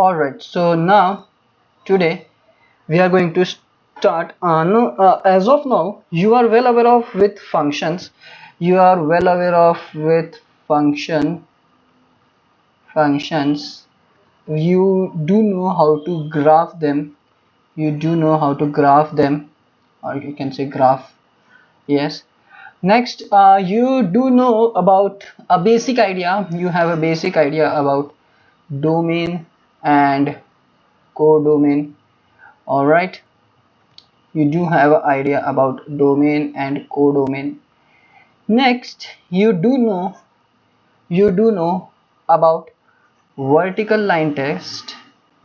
Alright, so now today we are going to start. As of now, you are well aware of with functions. You are well aware of with functions. You do know how to graph them. You do know how to graph them, or you can say graph. Yes. Next, you do know about a basic idea. You have a basic idea about domain and codomain. All right, you do have an idea about domain and codomain. Next, you do know about vertical line test.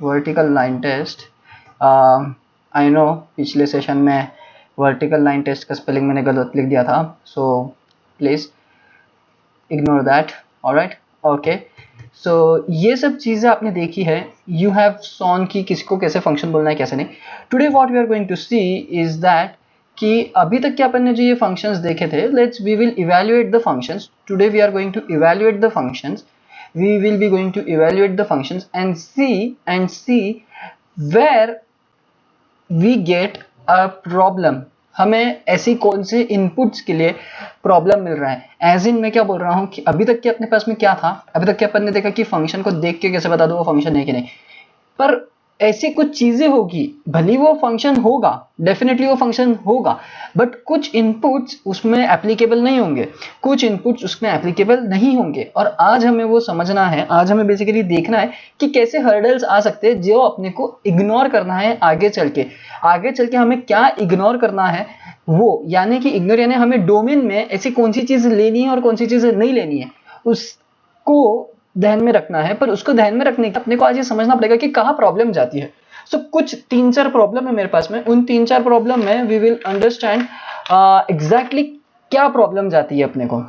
vertical line test I know पिछले session में vertical line test का spelling मैंने गलत लिख दिया था, so please ignore that. Alright, okay. So ये सब चीज़ें आपने देखी है. यू हैव सॉन की किसको कैसे फंक्शन बोलना है कैसे नहीं. Today what we are going to see is that कि अभी तक के अपन ने जो ये फंक्शंस देखे थे, let's we will evaluate the functions. Today we are going to evaluate the functions. we will be going to evaluate the functions and see where we get a problem. हमें ऐसी कौन से इनपुट्स के लिए problem मिल रहा है. As in मैं क्या बोल रहा हूँ कि अभी तक के अपने पास में क्या था, अभी तक के अपन ने देखा कि फंक्शन को देख के कैसे बता दो वो फंक्शन है कि नहीं, पर ऐसी कुछ चीजें होगी, भली वो फंक्शन होगा, डेफिनेटली वो फंक्शन होगा, बट कुछ इनपुट्स उसमें एप्लीकेबल नहीं होंगे, कुछ इनपुट्स उसमें एप्लीकेबल नहीं होंगे. और आज हमें वो समझना है, आज हमें बेसिकली देखना है कि कैसे हर्डल्स आ सकते हैं जो अपने को इग्नोर करना है आगे चल के हमें क्या इग्नोर करना है वो, यानी कि इग्नोर यानी हमें डोमेन में ऐसी कौन सी चीज लेनी है और कौन सी चीज नहीं लेनी है उसको ध्यान में रखना है. पर उसको ध्यान में रखने के अपने को आज ये समझना पड़ेगा कि कहाँ प्रॉब्लम जाती है. सो कुछ 3-4 प्रॉब्लम है मेरे पास में. उन 3-4 प्रॉब्लम में वी विल अंडरस्टैंड एग्जैक्टली क्या प्रॉब्लम जाती है अपने को,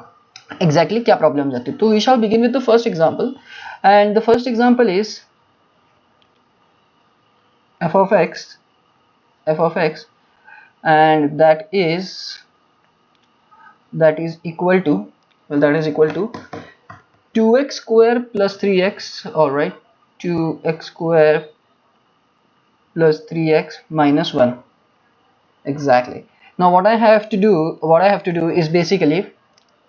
एग्जैक्टली क्या प्रॉब्लम जाती है. तो we shall begin with the first example, and the first example is f of x and that is equal to 2x square plus 3x. all right, 2x square plus 3x minus 1. exactly. Now what I have to do is basically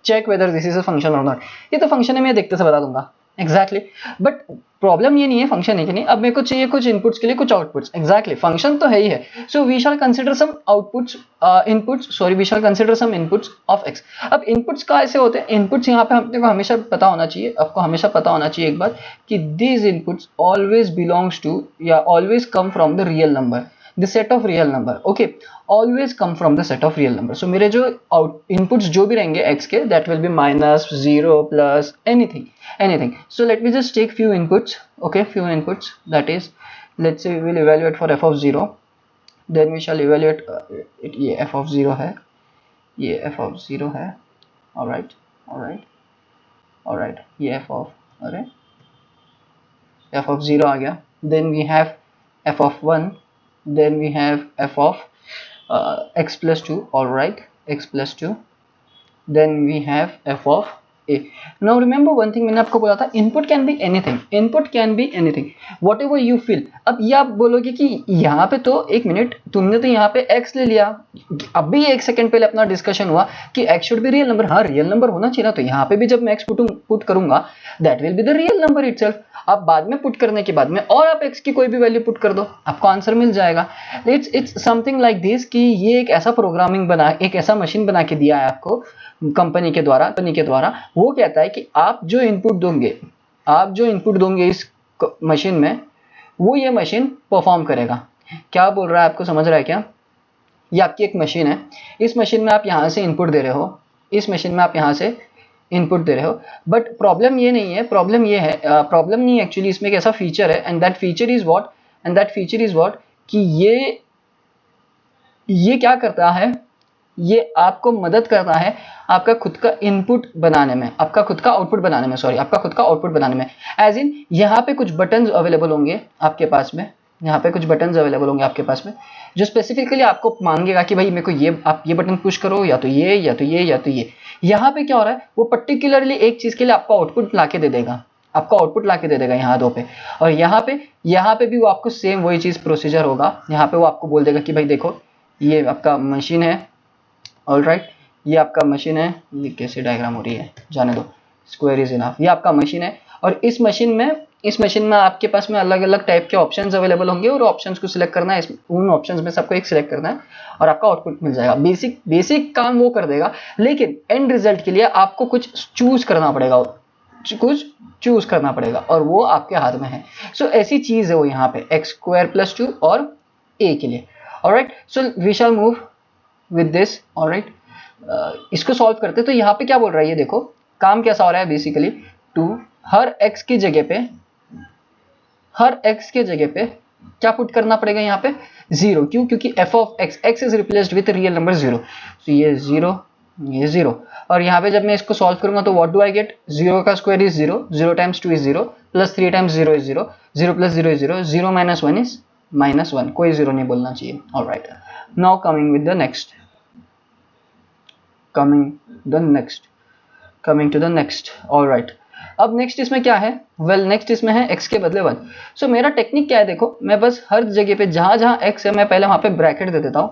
check whether this is a function or not. ये तो function है, मैं देखते से बता दूंगा exactly. But problem ये नहीं है फंक्शन है कि नहीं, अब मेरे को चाहिए कुछ इनपुट्स के लिए कुछ आउटपुट्स. एग्जैक्टली, फंक्शन तो है ही है. So we shall consider some outputs, we shall consider some inputs of x. अब इनपुट्स का ऐसे होते हैं, इनपुट्स यहाँ पे अपने को हमेशा पता होना चाहिए, आपको हमेशा पता होना चाहिए एक बात कि these inputs always belongs to या always come from the real number, the set of real number. okay, always come from the set of real number. so मेरे जो inputs जो भी रहेंगे x के, that will be minus, 0, plus, anything. so let me just take few inputs. okay, few inputs, that is, let's say we will evaluate for f of 0, then we shall evaluate ये f of 0 है, ये f of 0 है. alright, ये f of 0 आ गया. then we have f of 1, then we have f of x plus 2. all right, x plus 2. then we have f of a. now remember one thing, मैंने आपको बोला था input can be anything, whatever you feel. अब ये आप बोलोगे कि यहाँ पे तो एक मिनट, तुमने तो यहाँ पे x ले लिया, अभी एक सेकंड पहले अपना डिस्कशन हुआ कि x should be real number. हाँ, रियल नंबर होना चाहिए ना, तो यहाँ पे भी जब मैं x पुट करूंगा that will be the real number itself. आप बाद में पुट करने के बाद में और आप x की कोई भी वैल्यू पुट कर दो, आपको आंसर मिल जाएगा. इट्स समथिंग लाइक दिस कि ये एक ऐसा प्रोग्रामिंग बना, एक ऐसा मशीन बना के दिया है आपको कंपनी के द्वारा. वो कहता है कि आप जो इनपुट दोगे इस मशीन में, वो ये मशीन परफॉर्म करेगा. क्या बोल रहा है, आपको समझ रहा है क्या? ये आपकी एक मशीन है, इस मशीन में आप यहाँ से इनपुट दे रहे हो, इस मशीन में आप यहाँ से इनपुट दे रहे हो. बट प्रॉब्लम ये नहीं है, प्रॉब्लम नहीं एक्चुअली, इसमें एक ऐसा फीचर है, and that feature is what कि ये क्या करता है, ये आपको मदद करता है आपका खुद का इनपुट बनाने में, आपका खुद का आउटपुट बनाने में. एज इन यहाँ पे कुछ बटन्स अवेलेबल होंगे आपके पास में, जो स्पेसिफिकली आपको मांगेगा कि भाई मेरे को आप ये बटन पुश करो, या तो ये. यहाँ पे क्या हो रहा है, वो पर्टिकुलरली एक चीज के लिए आपको आउटपुट ला के दे देगा. आपका आउटपुट ला के दे देगा यहाँ 2 पे, और यहाँ पे भी वो आपको सेम वही चीज़ प्रोसीजर होगा। यहाँ पे वो आपको बोल देगा कि भाई देखो ये आपका मशीन है, ऑलराइट, ये आपका मशीन है, ये कैसे डायग्राम हो रही है जाने दो, स्क्वायर इज इनफ, ये आपका मशीन है, और इस मशीन में आपके पास में अलग अलग टाइप के ऑप्शंस अवेलेबल होंगे, और ऑप्शंस को सिलेक्ट करना है, उन ऑप्शंस में सबको एक सिलेक्ट करना है और आपका आउटपुट मिल जाएगा। बेसिक काम वो कर देगा, लेकिन एंड रिजल्ट के लिए आपको कुछ चूज करना पड़ेगा, और वो आपके हाथ में है। सो ऐसी चीज है वो यहाँ पे x² + 2 और a के लिए। Alright, so we shall move with this. Alright, इसको सॉल्व करते, तो यहाँ पे क्या बोल रहा है, ये देखो काम कैसा हो रहा है बेसिकली, 2 हर x की जगह पे क्या पुट करना पड़ेगा यहाँ पे, 0। क्यों? क्योंकि f of x is replaced with real number 0, तो ये 0, और यहाँ पे जब मैं इसको सॉल्व करूंगा तो व्हाट डू आई गेट, 0 का square is 0, 0 times 2 is 0, plus 3 times 0 is 0, 0 plus 0 is 0, 0 minus 1 is -1, कोई 0 नहीं बोलना चाहिए। Alright, now coming to the next. Alright, अब नेक्स्ट इसमें क्या है, नेक्स्ट इसमें है x के बदले 1। सो मेरा टेक्निक क्या है, देखो मैं बस हर जगह पे जहां x है मैं पहले वहां पे ब्रैकेट दे देता हूँ,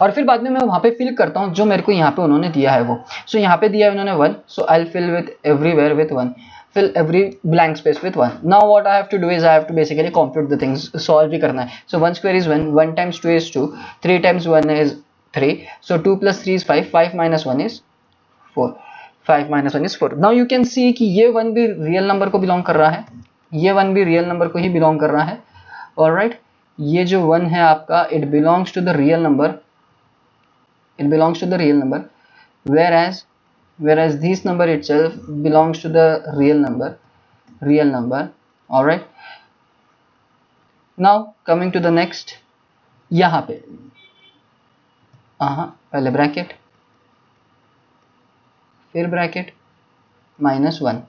और फिर बाद में मैं वहां पे फिल करता हूँ जो मेरे को यहाँ पे उन्होंने दिया है वो। सो यहाँ पे दिया है उन्होंने 1, so I will fill with everywhere with 1, fill every blank space with 1. Now what I have to do is I have to basically compute the things, solve भी करना है। So 1 square is 1, 1 times 2 is 2, 3 times 1 is 3, so 2 plus 3 is 5, 5 minus 1 is 4, 5 minus 1 is 4. Now you can see कि ये 1 भी real number को belong कर रहा है, ही बिलोंग कर रहा है। ऑलराइट, ये जो 1 है आपका, it belongs to the real number, whereas this number itself belongs to the real number. All right, now coming to the next, यहाँ पे पहले ब्रैकेट, फिर bracket, -1.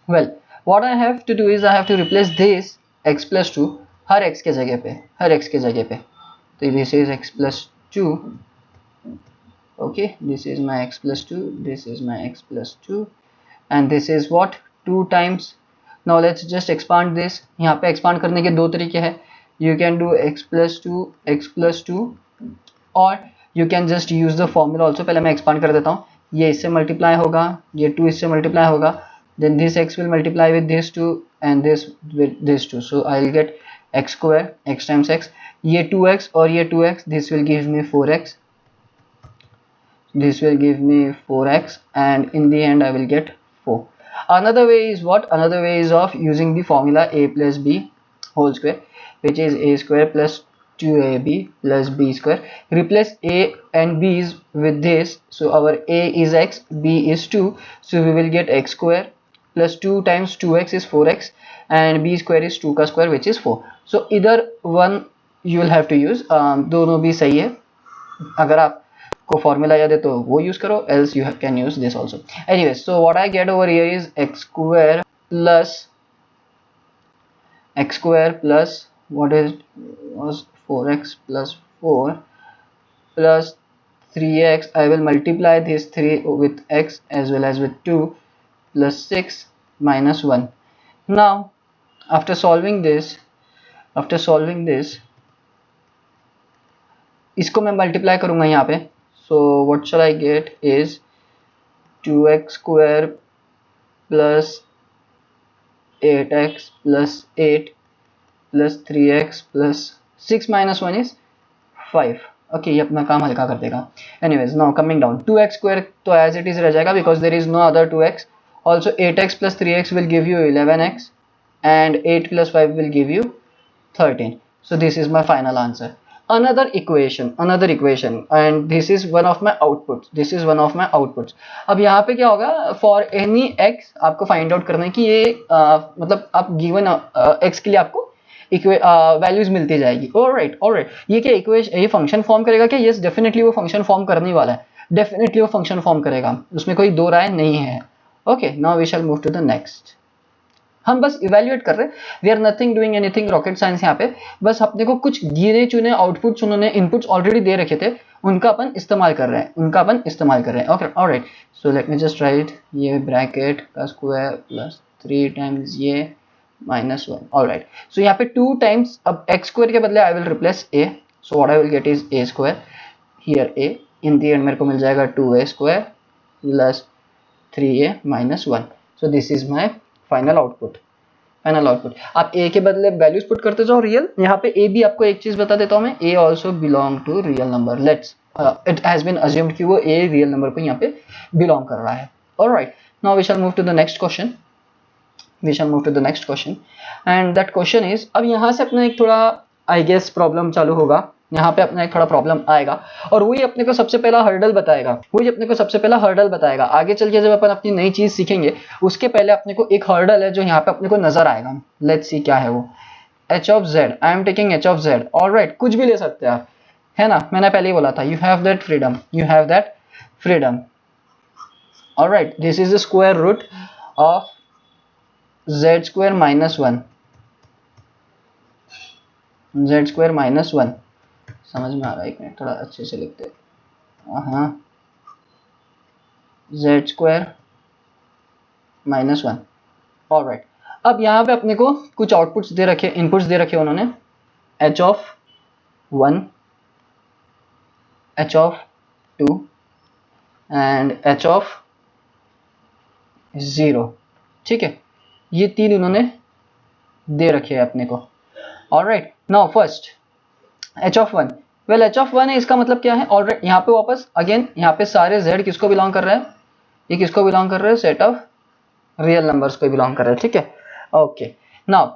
well what I have to do is I have to replace this x plus 2 her x के जगह पे, तो this is x plus 2. okay, this is my x plus 2, this is my x plus 2, and this is what, 2 times. now let's just expand this. यहाँ पे expand करने के दो तरीके हैं, you can do x plus 2 और you can just use the formula also. पहले मैं expand कर देता हूँ, ये इससे multiply होगा, ये 2 इससे multiply होगा, then this x will multiply with this 2 and this with this 2, so I will get x², x times x, ये 2x और ये 2x, this will give me 4x, and in the end I will get 4. Another way is what? Another way is of using the formula a plus b whole square, which is a square plus 2ab plus b square. Replace a and b's with this, so our a is x, b is 2, so we will get x² plus 2 times 2x is 4x, and b square is 2 का square, which is 4. so either one you will have to use, दोनों भी सही है, अगर आप को formula याद है तो वो यूज करो, else you can use this also. Anyways, so what I get over here is x² plus what was 4x plus 4 plus 3x. I will multiply this 3 with x as well as with 2 plus 6 minus 1. now after solving this इसको मैं multiply करूंगा यहाँ पे, so what shall I get is 2x² plus 8x plus 8 plus 3x plus 6 minus 1 is 5. okay, ये अपना काम हल्का कर देगा. anyways, now coming down, 2x² तो as it is रह जाएगा because there is no other 2x. also 8x plus 3x will give you 11x and 8 plus 5 will give you 13. so this is my final answer. another equation and this is one of my outputs. अब यहाँ पे क्या होगा, for any x आपको find out करना है कि ये मतलब आप given x के लिए आपको वैल्यूज मिलती जाएगी. ऑलराइट, ये क्या इक्वेशन, ये फंक्शन फॉर्म करेगा क्या? यस, डेफिनेटली वो फंक्शन फॉर्म करने वाला है, डेफिनेटली वो फंक्शन फॉर्म करेगा, उसमें कोई दो राय नहीं है. Okay, now we shall move to the next. हम बस इवेल्युएट कर रहे हैं, we are nothing doing anything rocket science यहाँ पे, बस अपने को कुछ गिने चुने आउटपुट्स उन्होंने इनपुट्स ऑलरेडी दे रखे थे, उनका अपन इस्तेमाल कर रहे हैं, okay alright. So let me just right ये ब्रैकेट का स्क्वायर प्लस 3 टाइम्स ये -1, ऑलराइट। सो यहाँ पे 2 टाइम्स, अब x स्क्वायर के बदले I will replace a, so what I will get is a square, here a, in the and मेरे को मिल जाएगा 2a square plus 3a -1। So this is my final output. आप a के बदले values put करते जाओ रियल, यहाँ पे a भी आपको एक चीज बता देता हूँ मैं, a also belong to real number, let's it has been assumed कि वो a रियल नंबर को यहाँ पे बिलोंग कर रहा है। Alright, now we shall move to the next question, and that question is, अब यहाँ से अपना एक थोड़ा आई गेस प्रॉब्लम चालू होगा, यहाँ पे अपना एक थोड़ा प्रॉब्लम आएगा और वही अपने को सबसे पहला हर्डल बताएगा, आगे चल के जब अपन अपनी नई चीज सीखेंगे उसके पहले अपने को एक हर्डल है जो यहाँ पे अपने को नजर आएगा। लेट्स सी क्या है वो, h of z, I am taking h of z, alright, कुछ भी ले सकते हैं आप, है ना, मैंने पहले ही बोला था, you have that freedom, alright. This is the square root of z square -1, समझ में आ रहा है, एक मिनट थोड़ा अच्छे से लिखते हैं, हाँ, z स्क्वायर -1, ऑलराइट। अब यहाँ पे अपने को कुछ आउटपुट्स दे रखे, इनपुट्स दे रखे उन्होंने, h of 1, h of 2 and h of 0, ठीक है, ये 3 उन्होंने दे रखे हैं अपने को, alright. Now first h of 1, well h of 1 है, इसका मतलब क्या है, ऑलराइट, यहाँ पे वापस अगेन यहाँ पे सारे z किसको बिलोंग कर रहे हैं, ये किसको बिलोंग कर रहे हैं, सेट ऑफ रियल नंबर्स को बिलोंग कर रहे हैं, ठीक है, ओके। नाउ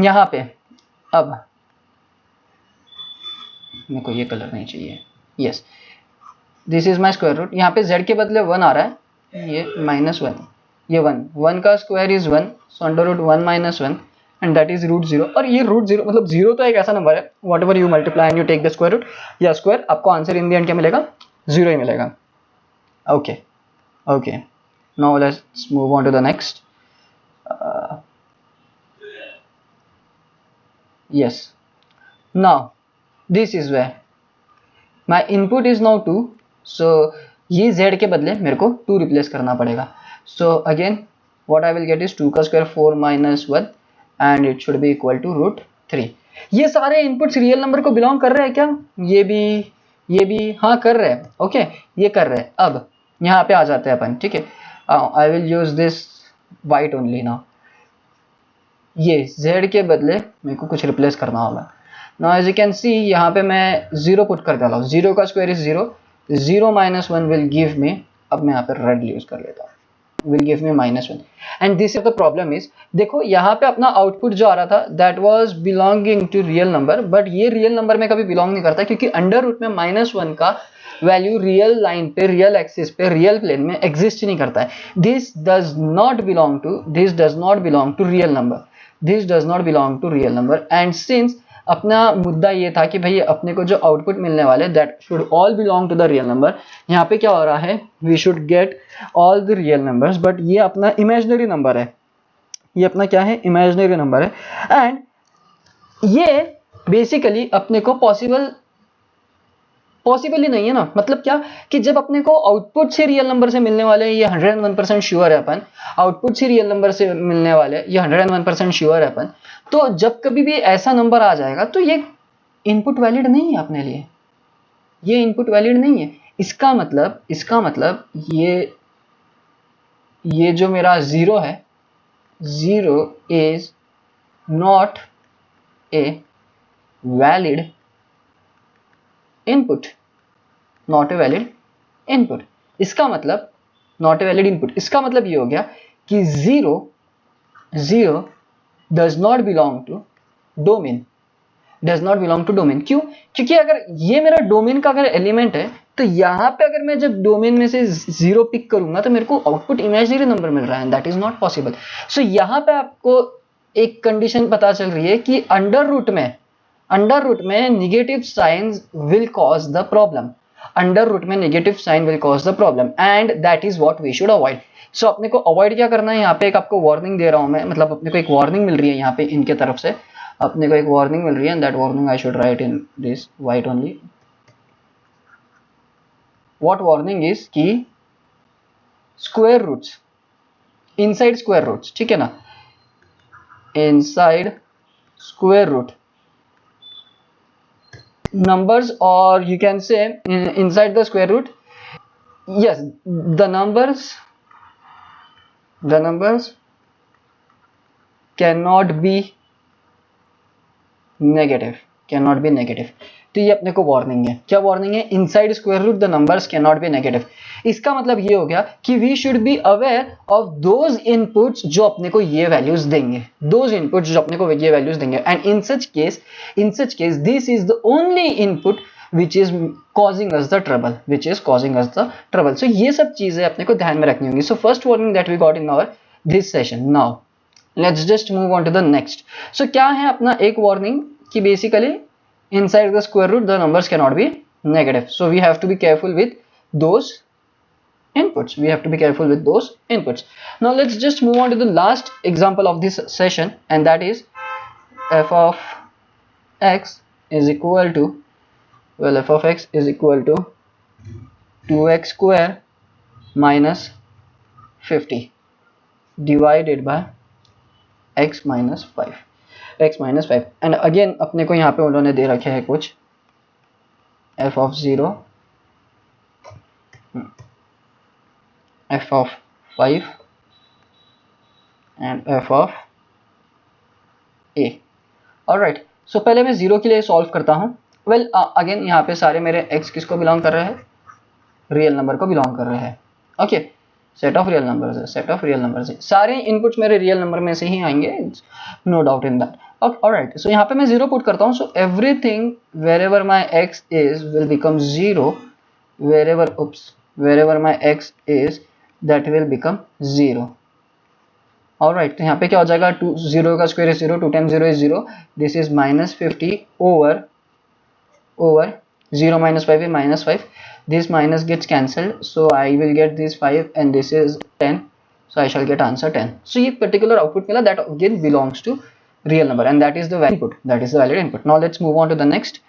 यहाँ पे अब मेरे को ये कलर नहीं चाहिए, yes, this is my square root, यहाँ पे z के बदले 1 आ रहा है, ये -1, ये 1 का square is 1, so under root 1 -1 and that is root 0, और ये रूट 0 मतलब 0 तो एक ऐसा नंबर है, whatever you multiply and you take the square root या स्क्वायर, आपको आंसर इन द एंड क्या मिलेगा, 0 ही मिलेगा, okay. Now let's move on to the next, yes, now this is where my input is now 2, so ये z के बदले मेरे को 2 रिप्लेस करना पड़ेगा, so again what I will get is 2 का square 4 -1 and it should be equal to root 3। ये सारे इनपुट्स रियल नंबर को बिलोंग कर रहे हैं क्या, ये भी हाँ कर रहे हैं, ओके, ये कर रहे हैं। अब यहाँ पे आ जाते हैं अपन, ठीक है, I will use this white only now, ये z के बदले मेरे को कुछ रिप्लेस करना होगा। Now as you can see यहाँ पे मैं 0 पुट कर डाला हूँ, 0 का square is 0, 0 -1 will give me, अब मैं यहाँ पे रेड यूज कर लेता हूँ, will give me -1 and this is the problem is, देखो यहाँ पे अपना आउटपुट जो आ रहा था that was belonging to real number, but ये रियल नंबर में कभी बिलोंग नहीं करता क्योंकि अंडर रूट में -1 का वैल्यू रियल लाइन पे, रियल एक्सिस पे, रियल प्लेन में एग्जिस्ट ही नहीं करता है। This does not belong to real number and since अपना मुद्दा ये था कि भाई अपने को जो आउटपुट मिलने वाले that should all belong to the real number, यहाँ पे क्या हो रहा है, we should get all the real numbers, but ये अपना इमेजिनरी नंबर है, ये अपना क्या है, इमेजिनरी नंबर है एंड ये बेसिकली अपने को पॉसिबल ही नहीं है ना, मतलब क्या कि जब अपने को आउटपुट से रियल नंबर से मिलने वाले, ये 101% श्योर है अपन, आउटपुट से रियल नंबर से मिलने वाले ये 101% श्योर है अपन, तो जब कभी भी ऐसा नंबर आ जाएगा तो ये इनपुट वैलिड नहीं है अपने लिए, ये इनपुट वैलिड नहीं है। इसका मतलब ये जो मेरा 0 है, 0 is not a valid input, not a valid input, इसका मतलब नॉट ए वैलिड इनपुट, इसका मतलब ये हो गया कि 0 does not belong to domain, क्यों, क्योंकि अगर ये मेरा डोमेन का अगर एलिमेंट है तो यहाँ पे अगर मैं जब डोमेन में से 0 पिक करूंगा तो मेरे को आउटपुट इमेजिनरी नंबर मिल रहा है, दैट इज नॉट पॉसिबल। सो यहाँ पे आपको एक कंडीशन पता चल रही है कि अंडर रूट में negative signs will cause the problem, and that is what we should avoid. So अपने को अवॉइड क्या करना है, यहाँ पे एक आपको वार्निंग दे रहा हूँ मैं, मतलब अपने को एक वार्निंग मिल रही है यहाँ पे इनके तरफ से, अपने को एक वार्निंग मिल रही है, that warning I should write in this white only. What warning is कि square roots, inside square roots, ठीक है ना, inside square root numbers, or you can say inside the square root, yes, the numbers cannot be negative, तो ये अपने को warning है. क्या वार्निंग है? Inside square root the numbers can not be negative. इसका मतलब ये हो गया कि we should be aware of those inputs जो अपने को ये वैल्यूज देंगे, and in such case this is the only input which is causing us the trouble. So ये सब चीजें अपने को ध्यान में रखनी होंगी. So first warning that we got in our this session. Now let's just move on to the next. So क्या है अपना एक warning कि basically inside the square root the numbers cannot be negative. So we have to be careful with those inputs. Now let's just move on to the last example of this session, and that is f of x is equal to, well, f of x is equal to 2x square minus 50 divided by x minus 5. And again अपने को यहाँ पे उन्होंने दे रखे हैं कुछ f of 0, f of 5 and f of a. Alright, so पहले मैं 0 के लिए सॉल्व करता हूँ. वेल अगेन यहाँ पे सारे मेरे x किसको बिलोंग कर रहे हैं? रियल नंबर को बिलोंग कर रहे हैं. Okay, set of real numbers है, सारे इनपुट्स मेरे रियल नंबर में से ही आएंगे, no doubt in that. Alright, so यहाँ पे मैं 0 पुट करता हूँ. So everything wherever my x is will become 0, wherever my x is that will become 0. Alright, तो यहाँ पे क्या हो जाएगा? 0 का square is 0, 2 times 0 is 0, this is -50 over 0 minus 5 is -5. This minus gets cancelled, so I will get this 5 and this is 10, so I shall get answer 10. So ये particular output मिला, that again belongs to real number and that is the valid input. Now let's move on to the next.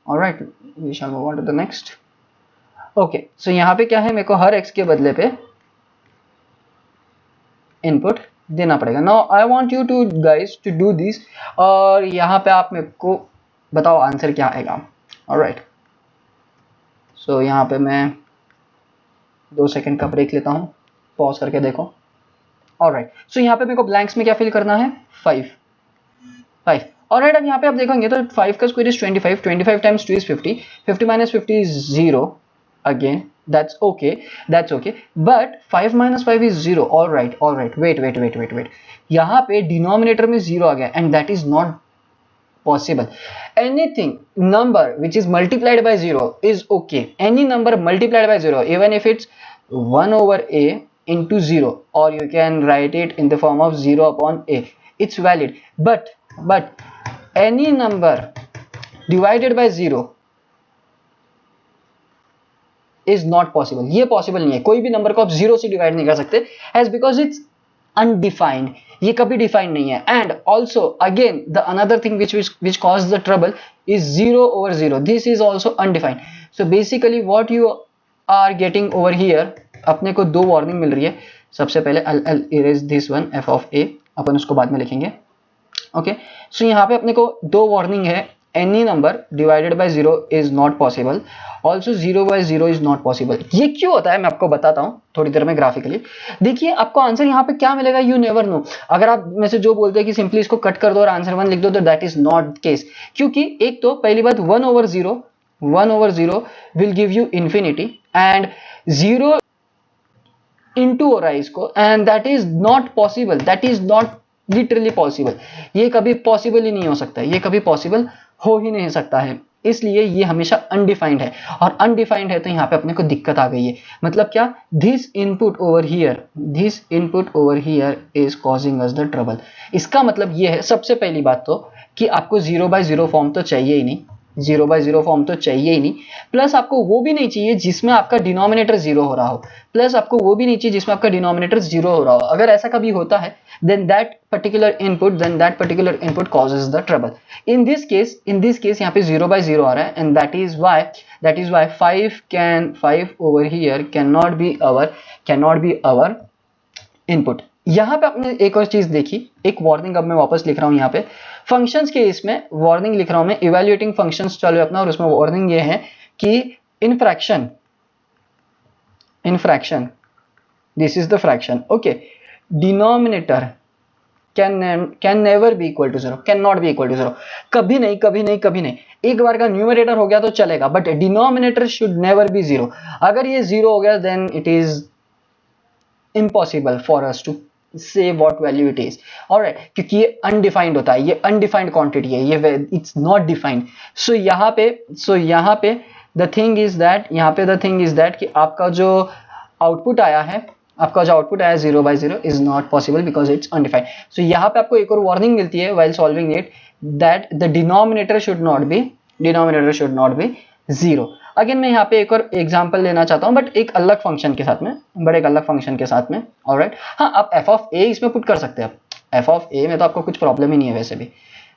Alright, we shall move on to the next. Okay, so यहाँ पे क्या है, मेरे को हर x के बदले पे input देना पड़ेगा. Now I want you to guys to do this, और यहाँ पे आप मेरे को बताओ आंसर क्या आएगा. ऑलराइट, सो यहाँ पे मैं 2 सेकंड का ब्रेक लेता हूँ, पॉज करके देखो. ऑलराइट, सो यहाँ पे मेरे को ब्लैंक्स में क्या फिल करना है? 5. ऑलराइट, अब यहाँ पे आप देखेंगे तो 5 का square is 25 times 2 is 50, 50 minus 50 is 0. Again that's okay, but 5 minus 5 is 0. Alright, wait, यहाँ पे डिनोमिनेटर में 0 आ गया and that is not possible. Anything number which is multiplied by 0 is okay. Any number multiplied by 0, even if it's 1 over a into 0, or you can write it in the form of 0 upon a, it's valid. But any number divided by 0 is not possible. ये possible नहीं है. कोई भी number को आप 0 से divide नहीं कर सकते, as because it's undefined. ये कभी डिफाइंड नहीं है. And also again the another thing which cause the trouble is 0 over 0. This is also undefined. So basically what you are getting over here, अपने को 2 वार्निंग मिल रही है. सबसे पहले I'll erase this one, f of a, अपन उसको बाद में लिखेंगे. ओके, सो यहाँ पे अपने को 2 वार्निंग है. Any number divided by 0 is not possible, also 0 by 0 is not possible. ये क्यों होता है मैं आपको बताता हूँ थोड़ी देर में ग्राफिकली. देखिए आपको आंसर यहाँ पे क्या मिलेगा, यू नेवर नो. अगर आप में से जो बोलते हैं कि सिंपली इसको कट कर दो और आंसर 1 लिख दो, तो दैट इज नॉट केस. क्योंकि एक तो पहली बात 1 over 0 will give you infinity, and 0 into हो रहा है इसको, and that is not possible, that is not literally possible. ये कभी पॉसिबल ही नहीं हो सकता, ये कभी पॉसिबल हो ही नहीं सकता है. इसलिए ये हमेशा अनडिफाइंड है, और अनडिफाइंड है तो यहाँ पे अपने को दिक्कत आ गई है. मतलब क्या, this input over here is causing us the trouble. इसका मतलब ये है सबसे पहली बात तो कि आपको 0 by 0 फॉर्म तो चाहिए ही नहीं. 0/0 फॉर्म तो चाहिए ही नहीं, प्लस आपको वो भी नहीं चाहिए जिसमें आपका डिनोमिनेटर 0 हो रहा हो, प्लस आपको वो भी नहीं चाहिए जिसमें आपका डिनोमिनेटर 0 हो रहा हो। अगर ऐसा कभी होता है then that particular input causes the trouble. In this case यहाँ पे 0/0 आ रहा है, and that is why 5 over here cannot be our input. यहाँ पे आपने एक और चीज देखी, एक वार्निंग अब मैं वापस लिख रहा हूँ यहाँ पे फंक्शंस के, इसमें वार्निंग लिख रहा हूँ मैं, इवेल्युएटिंग फंक्शंस चालू है अपना, और उसमें वार्निंग ये है कि in fraction this is the fraction, okay, denominator can never be equal to 0, can not be equal to 0, कभी नहीं। एक बार का न्यूमरेटर हो गया तो चलेगा, but denominator should never be 0। अगर ये 0 हो गया then it is impossible for us to say what value it is, alright, क्योंकि ये undefined होता है, ये undefined quantity है, ये it's not defined। so यहाँ पे the thing is that कि आपका जो आउटपुट आया है 0/0 is not possible because it's undefined। so यहाँ पे आपको एक और वार्निंग मिलती है while solving it that the denominator should not be 0। Again मैं यहाँ पे एक और एग्जांपल लेना चाहता हूँ, बट एक अलग फंक्शन के साथ में, ऑलराइट। हाँ, आप f ऑफ a इसमें पुट कर सकते हैं। आप f ऑफ a में तो आपको कुछ प्रॉब्लम ही नहीं है, वैसे भी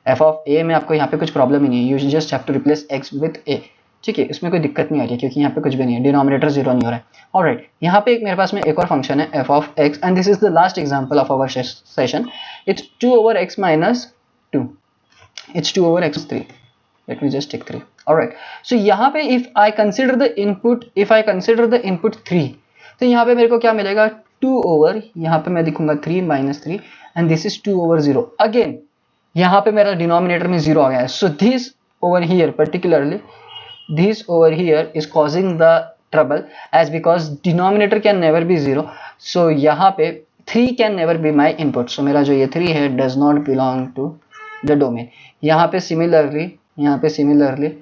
f ऑफ a में आपको यहाँ पे कुछ प्रॉब्लम ही नहीं है, you just have to replace x with a, ठीक है, इसमें कोई दिक्कत नहीं आ रही है क्योंकि यहाँ पे कुछ भी नहीं है, डिनोमिनेटर 0 नहीं हो रहा है, ऑलराइट। यहाँ पे मेरे पास में एक और फंक्शन है f of x, and this is the last example of our session. It's 2/x minus 2, it's 2/x 3, let me just take 3, alright। so यहाँ पे if I consider the input 3, तो यहाँ पे मेरे को क्या मिलेगा 2 over, यहाँ पे मैं लिखूंगा 3 minus 3 and this is 2/0। Again यहाँ पे मेरा डिनोमिनेटर में 0 आ गया है, so this over here particularly is causing the trouble as because denominator can never be 0। so यहाँ पे 3 can never be my input, so मेरा जो ये 3 है does not belong to the domain। यहाँ पे similarly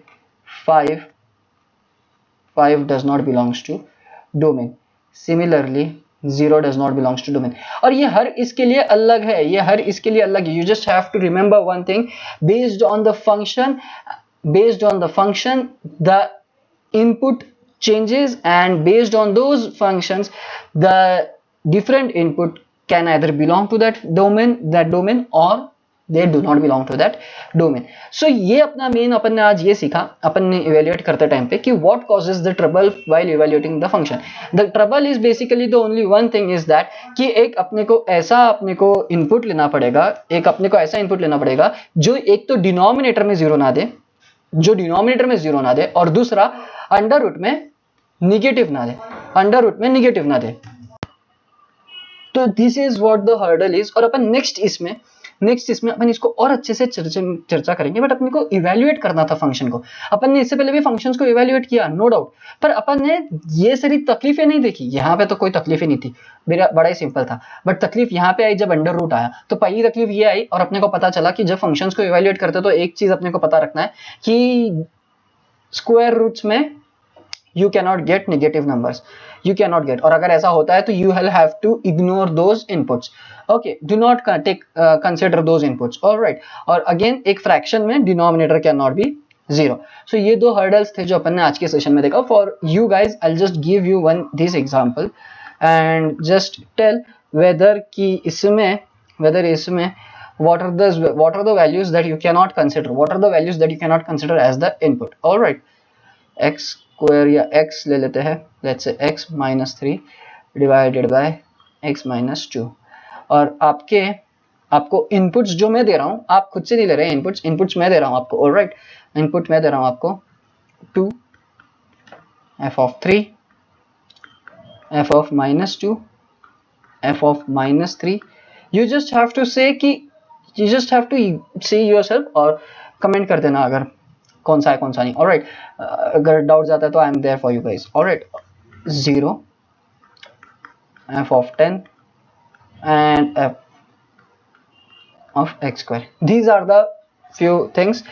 5 does not belongs to domain, similarly 0 does not belongs to domain। और ये हर इसके लिए अलग है, you just have to remember one thing, based on the function the input changes, and based on those functions the different input can either belong to that domain or they do not belong to that domain। so ये अपना main अपन ने आज ये सीखा, अपन ने evaluate करते time पे कि what causes the trouble while evaluating the function। the trouble is basically the only one thing is that कि एक अपने को ऐसा इनपुट लेना पड़ेगा जो एक तो डिनोमिनेटर में 0 ना दे, और दूसरा अंडर रूट में निगेटिव ना दे। तो this is what the hurdle is. और अपन नेक्स्ट इसमें अपन इसको और अच्छे से चर्चा करेंगे, बट अपने को इवेल्युएट करना था फंक्शन को। अपन ने इससे पहले भी फंक्शंस को इवेल्युएट किया, नो डाउट, पर अपन ने ये सारी तकलीफें नहीं देखी। यहाँ पे तो कोई तकलीफ ही नहीं थी, मेरा बड़ा ही सिंपल था, बट तकलीफ यहाँ पे आई जब अंडर रूट आया। तो पहली तकलीफ ये आई, और अपने को पता चला कि जब फंक्शंस को इवेल्युएट करते तो एक चीज अपने को पता रखना है कि स्क्वायर रूट्स में you cannot get negative numbers, और अगर ऐसा होता है तो you will have to ignore those inputs, okay, do not consider those inputs, alright। और अगेन एक फ्रैक्शन में डिनोमिनेटर cannot be 0। so ये दो हर्डल्स थे जो अपन ने आज के सेशन में देखा। for you guys I'll just give you this example and just tell whether इसमें what are the values that you cannot consider as the input, alright। x square या x ले लेते हैं, let's say x minus 3 divided by x minus 2। और आपको inputs जो मैं दे रहा हूं, आप खुद से नहीं ले रहे हैं, इनपुट्स मैं दे रहा हूं आपको, ऑलराइट। इनपुट मैं दे रहा हूं आपको 2 f of 3 f of minus 2 f of minus 3। you just have to say yourself और कमेंट कर देना अगर कौन सा है कौन सा नहीं, ऑलराइट। अगर डाउट जाता है तो I am there for you guys, alright. 0 f of 10 and f of x square, these are the few things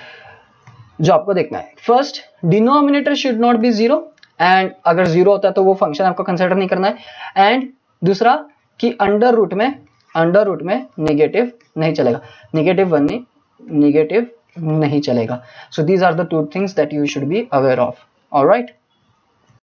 जो आपको देखना है। First, denominator should not be 0, and अगर 0 होता है तो वो फंक्शन आपको कंसिडर नहीं करना है। एंड दूसरा कि अंडर रूट में नेगेटिव नहीं चलेगा, -1 नहीं, नहीं चलेगा. So these are the two things that you should be aware of. All right.